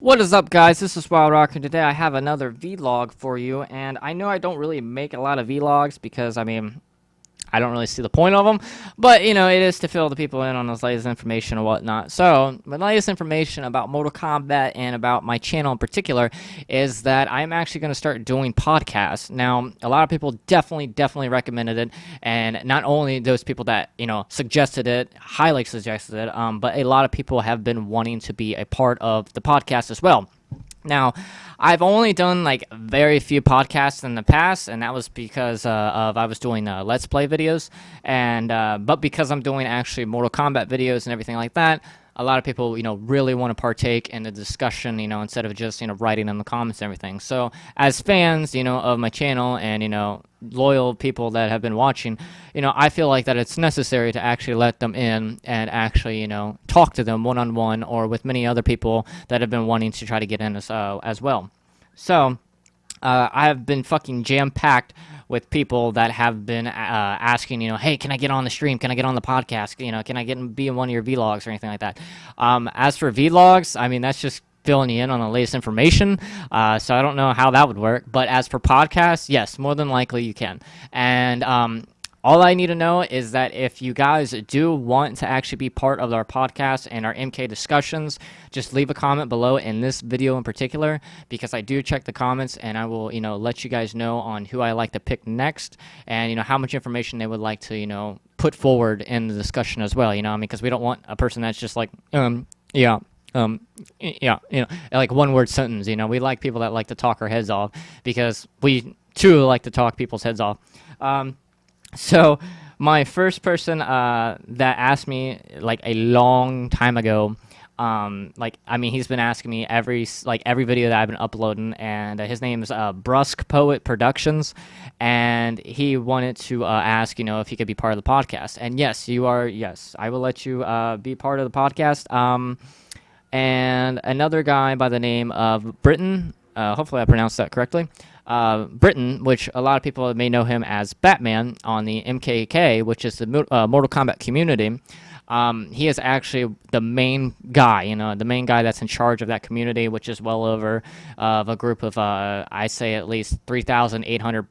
What is up, guys? This is Wild Rock, and today I have another vlog for you. And I know I don't really make a lot of vlogs because, I don't really see the point of them. But, it is to fill the people in on this latest information and whatnot. So, the latest information about Mortal Kombat and about my channel in particular is that I'm actually going to start doing podcasts. Now, a lot of people definitely recommended it. And not only those people that, suggested it, highly suggested it, but a lot of people have been wanting to be a part of the podcast as well. Now, I've only done like very few podcasts in the past, and that was because I was doing Let's Play videos, and but because I'm doing actually Mortal Kombat videos and everything like that, a lot of people, really want to partake in the discussion, instead of just, writing in the comments and everything. So, as fans, of my channel and, loyal people that have been watching, I feel like that it's necessary to actually let them in and actually, talk to them one-on-one or with many other people that have been wanting to try to get in as well. So, I have been fucking jam-packed with people that have been asking, hey, can I get on the stream? Can I get on the podcast? Can I be in one of your vlogs or anything like that? As for vlogs, that's just filling you in on the latest information. So I don't know how that would work. But as for podcasts, yes, more than likely you can. And all I need to know is that if you guys do want to actually be part of our podcast and our MK discussions, just leave a comment below in this video in particular, because I do check the comments and I will, let you guys know on who I like to pick next and, how much information they would like to, put forward in the discussion as well, because we don't want a person that's just like, yeah, like one word sentence, we like people that like to talk our heads off because we too like to talk people's heads off. So my first person that asked me like a long time ago, he's been asking me every video that I've been uploading, and his name is Brusque Poet Productions, and he wanted to ask, if he could be part of the podcast. And yes, I will let you be part of the podcast. And another guy by the name of Britton, hopefully I pronounced that correctly, Britton, which a lot of people may know him as Batman on the MKK, which is the Mortal Kombat community. He is actually the main guy, the main guy that's in charge of that community, which is well over of a group of, I say at least 3,800,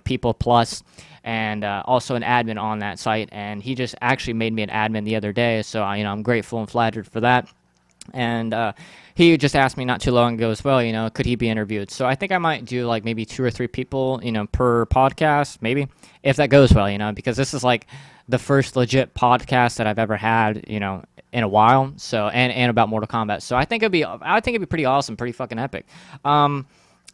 people plus, and also an admin on that site. And he just actually made me an admin the other day, so I'm grateful and flattered for that. And he just asked me not too long ago as well, could he be interviewed? So I think I might do like maybe 2 or 3 people, per podcast, maybe, if that goes well, because this is like the first legit podcast that I've ever had, in a while. So and about Mortal Kombat. So I think it'd be pretty awesome, pretty fucking epic.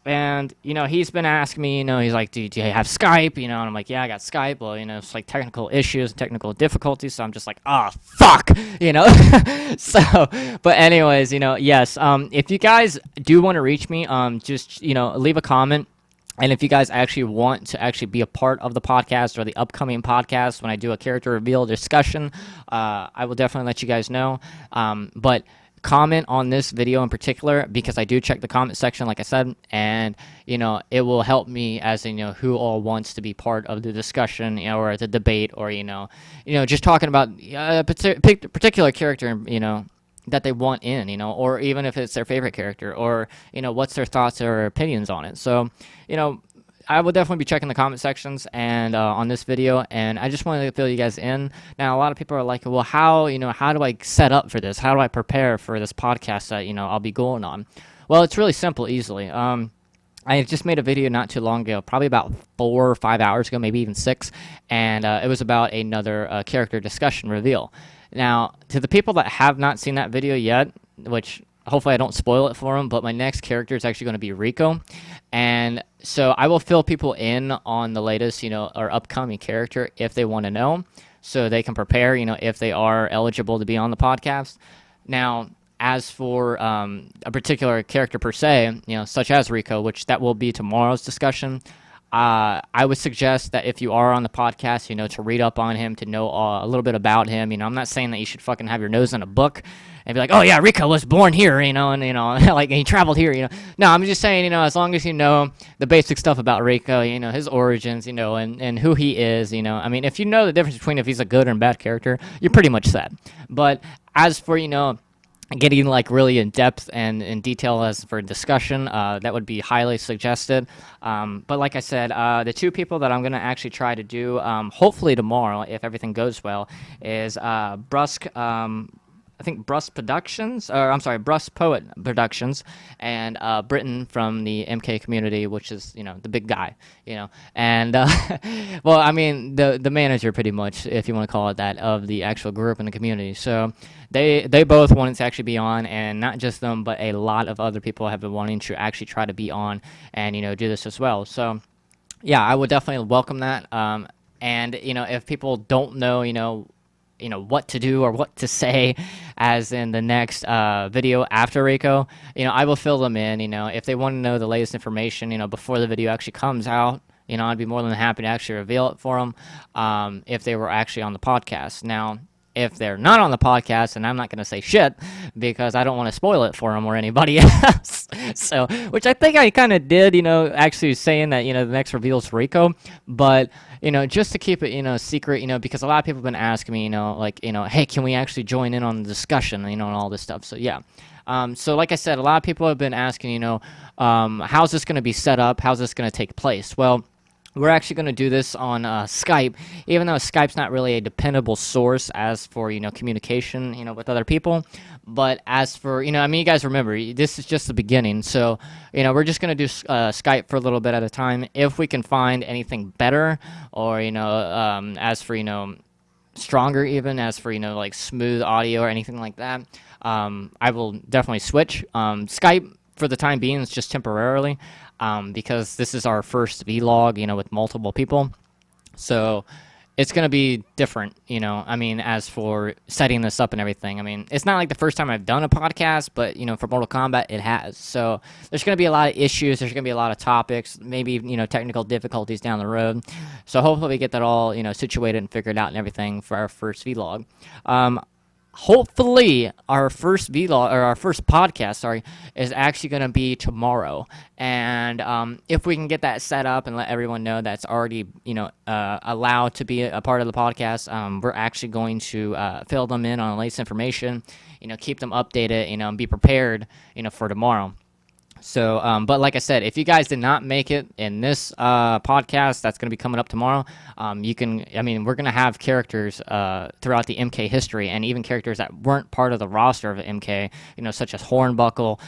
And, he's been asking me, he's like, do you have Skype? And I'm like, yeah, I got Skype. Well, it's like technical issues, technical difficulties. So I'm just like, fuck, So, but anyways, yes. If you guys do want to reach me, just, leave a comment. And if you guys actually want to actually be a part of the podcast or the upcoming podcast when I do a character reveal discussion, I will definitely let you guys know. But comment on this video in particular, because I do check the comment section, like I said, and it will help me as who all wants to be part of the discussion, or the debate, or just talking about a particular character, that they want in, or even if it's their favorite character, or what's their thoughts or opinions on it. So I will definitely be checking the comment sections and on this video, and I just wanted to fill you guys in. Now, a lot of people are like, well, how do I set up for this? How do I prepare for this podcast that, I'll be going on? Well, it's really simple, easily. I just made a video not too long ago, probably about 4 or 5 hours ago, maybe even 6, and it was about another character discussion reveal. Now, to the people that have not seen that video yet, which hopefully I don't spoil it for them, but my next character is actually going to be Rico. And so I will fill people in on the latest, or upcoming character if they want to know, so they can prepare, if they are eligible to be on the podcast. Now, as for a particular character per se, such as Rico, which that will be tomorrow's discussion, I would suggest that if you are on the podcast, to read up on him, to know a little bit about him. I'm not saying that you should fucking have your nose in a book and be like, oh yeah, Rico was born here, and like he traveled here, No, I'm just saying, as long as you know the basic stuff about Rico, his origins, and who he is, if you know the difference between if he's a good or bad character, you're pretty much set. But as for, getting like really in depth and in detail as for discussion, that would be highly suggested. But like I said, the two people that I'm going to actually try to do, hopefully tomorrow, if everything goes well, is Brusque. I think Brusque Productions, or I'm sorry, Brusque Poet Productions, and Britton from the MK community, which is the big guy, and well, I mean the manager pretty much, if you want to call it that, of the actual group in the community. So they both wanted to actually be on, and not just them, but a lot of other people have been wanting to actually try to be on and do this as well. So yeah, I would definitely welcome that. And if people don't know, what to do or what to say, as in the next video after Rico, I will fill them in. If they want to know the latest information, before the video actually comes out, I'd be more than happy to actually reveal it for them, if they were actually on the podcast. Now, if they're not on the podcast, and I'm not going to say shit because I don't want to spoil it for them or anybody else. So, which I think I kind of did, actually saying that, the next reveal is Rico. But, just to keep it, secret, because a lot of people have been asking me, hey, can we actually join in on the discussion, and all this stuff. So, yeah. So, like I said, a lot of people have been asking, how's this going to be set up? How's this going to take place? Well, we're actually going to do this on Skype, even though Skype's not really a dependable source as for, communication, with other people. But as for, you guys remember, this is just the beginning. So, we're just going to do Skype for a little bit at a time. If we can find anything better, or, as for, stronger even, as for, like smooth audio or anything like that, I will definitely switch. Skype, for the time being, is just temporarily. Because this is our first vlog, with multiple people. So it's going to be different, as for setting this up and everything. It's not like the first time I've done a podcast, but, for Mortal Kombat, it has. So there's going to be a lot of issues. There's going to be a lot of topics, maybe, technical difficulties down the road. So hopefully we get that all, situated and figured out and everything for our first vlog. Hopefully our first vlog, or our first podcast, sorry, is actually going to be tomorrow. And if we can get that set up and let everyone know that's already, allowed to be a part of the podcast, we're actually going to fill them in on the latest information, keep them updated, and be prepared, for tomorrow. So, but like I said, if you guys did not make it in this podcast that's going to be coming up tomorrow, we're going to have characters throughout the MK history, and even characters that weren't part of the roster of MK, such as Hornbuckle,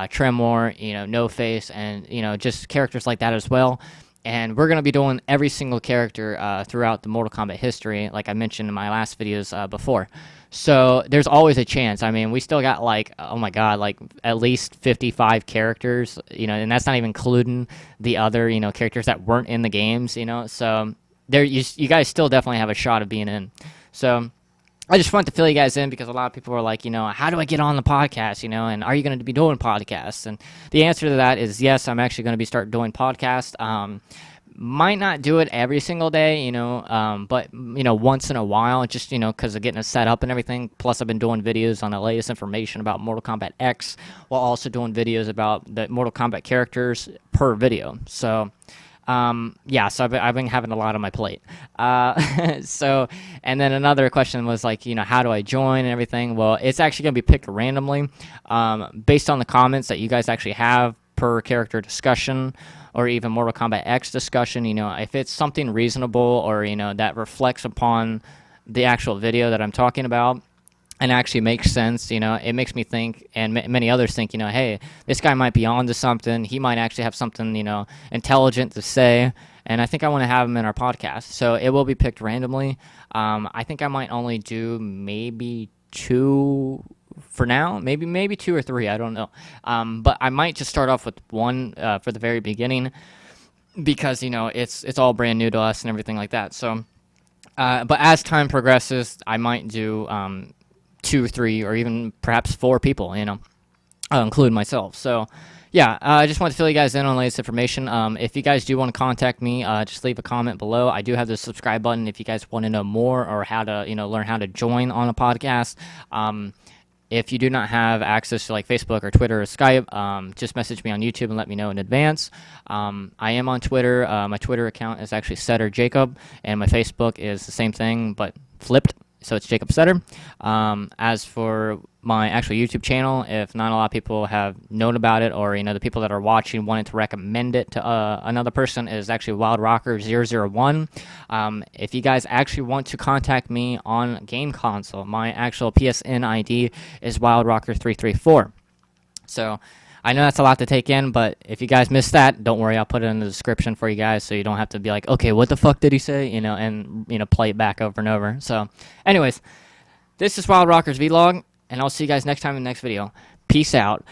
Tremor, No Face, and, just characters like that as well. And we're going to be doing every single character throughout the Mortal Kombat history, like I mentioned in my last videos before. So there's always a chance. We still got at least 55 characters, and that's not even including the other, characters that weren't in the games, So there, you guys still definitely have a shot of being in. So I just wanted to fill you guys in, because a lot of people are like, how do I get on the podcast, and are you going to be doing podcasts? And the answer to that is yes, I'm actually going to be start doing podcasts. Might not do it every single day, but, once in a while, just, because of getting it set up and everything. Plus, I've been doing videos on the latest information about Mortal Kombat X, while also doing videos about the Mortal Kombat characters per video. So, yeah, so I've been having a lot on my plate. So, and then another question was like, how do I join and everything? Well, it's actually going to be picked randomly, based on the comments that you guys actually have per character discussion, or even Mortal Kombat X discussion. If it's something reasonable, or, that reflects upon the actual video that I'm talking about, and actually makes sense, it makes me think, and many others think, hey, this guy might be on to something. He might actually have something, intelligent to say, and I think I want to have him in our podcast. So it will be picked randomly. I think I might only do maybe 2 for now, maybe 2 or 3, I don't know. But I might just start off with 1 for the very beginning, because, it's all brand new to us and everything like that. So, but as time progresses, I might do 2, 3, or even perhaps 4 people, including myself. So, yeah, I just want to fill you guys in on the latest information. If you guys do want to contact me, just leave a comment below. I do have the subscribe button if you guys want to know more, or how to, learn how to join on a podcast. If you do not have access to like Facebook or Twitter or Skype, just message me on YouTube and let me know in advance. I am on Twitter. My Twitter account is actually Setter Jacob, and my Facebook is the same thing but flipped. So it's Jacob Sutter. As for my actual YouTube channel, if not a lot of people have known about it, or the people that are watching wanted to recommend it to another person, is actually Wild Rocker 001. If you guys actually want to contact me on game console, my actual PSN ID is Wild Rocker 334. So I know that's a lot to take in, but if you guys missed that, don't worry. I'll put it in the description for you guys, so you don't have to be like, okay, what the fuck did he say? And play it back over and over. So, anyways, this is Wild Rockers Vlog, and I'll see you guys next time in the next video. Peace out.